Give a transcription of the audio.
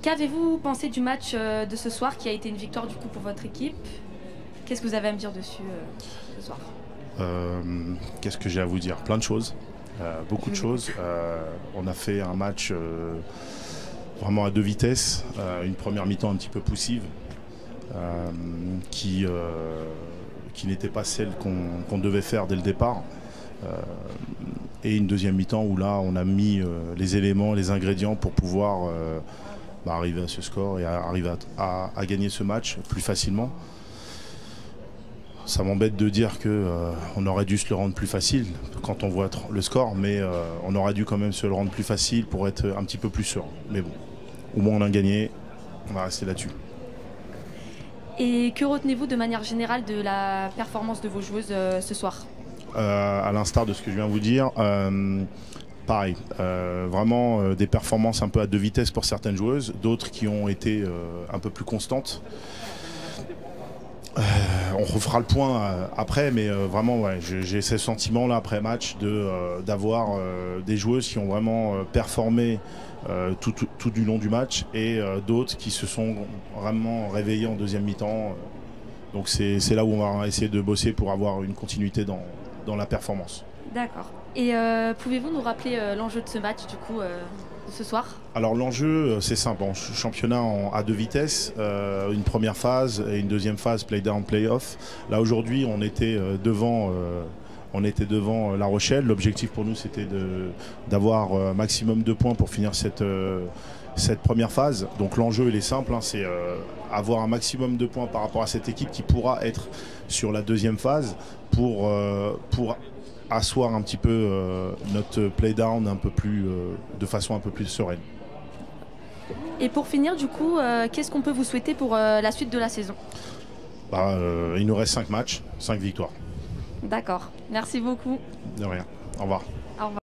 Qu'avez-vous pensé du match de ce soir qui a été une victoire du coup pour votre équipe? Qu'est-ce que vous avez à me dire dessus ce soir? Qu'est-ce que j'ai à vous dire? Plein de choses, beaucoup de choses. On a fait un match vraiment à deux vitesses, une première mi-temps un petit peu poussive, qui n'était pas celle qu'on devait faire dès le départ. Et une deuxième mi-temps où là on a mis les éléments, les ingrédients pour pouvoir arriver à ce score et arriver à gagner ce match plus facilement. Ça m'embête de dire qu'on aurait dû se le rendre plus facile quand on voit le score, mais on aurait dû quand même se le rendre plus facile pour être un petit peu plus sûr. Mais bon, au moins on a gagné, on va rester là-dessus. Et que retenez-vous de manière générale de la performance de vos joueuses ce soir? À l'instar de ce que je viens de vous dire, pareil, vraiment des performances un peu à deux vitesses pour certaines joueuses, d'autres qui ont été un peu plus constantes. On refera le point après, mais vraiment ouais, j'ai ce sentiment là après match d'avoir des joueuses qui ont vraiment performé tout du long du match et d'autres qui se sont vraiment réveillées en deuxième mi-temps. Donc c'est là où on va essayer de bosser pour avoir une continuité dans la performance. D'accord. Et pouvez-vous nous rappeler l'enjeu de ce match du coup ce soir? Alors l'enjeu c'est simple, en championnat à deux vitesses, une première phase et une deuxième phase play down, play off. Là aujourd'hui on était devant La Rochelle. L'objectif pour nous c'était d'avoir maximum de points pour finir cette première phase. Donc l'enjeu il est simple, hein, c'est avoir un maximum de points par rapport à cette équipe qui pourra être sur la deuxième phase pour asseoir un petit peu notre play down de façon un peu plus sereine. Et pour finir du coup, qu'est-ce qu'on peut vous souhaiter pour la suite de la saison? Il nous reste 5 matchs, 5 victoires. D'accord, merci beaucoup. De rien, au revoir. Au revoir.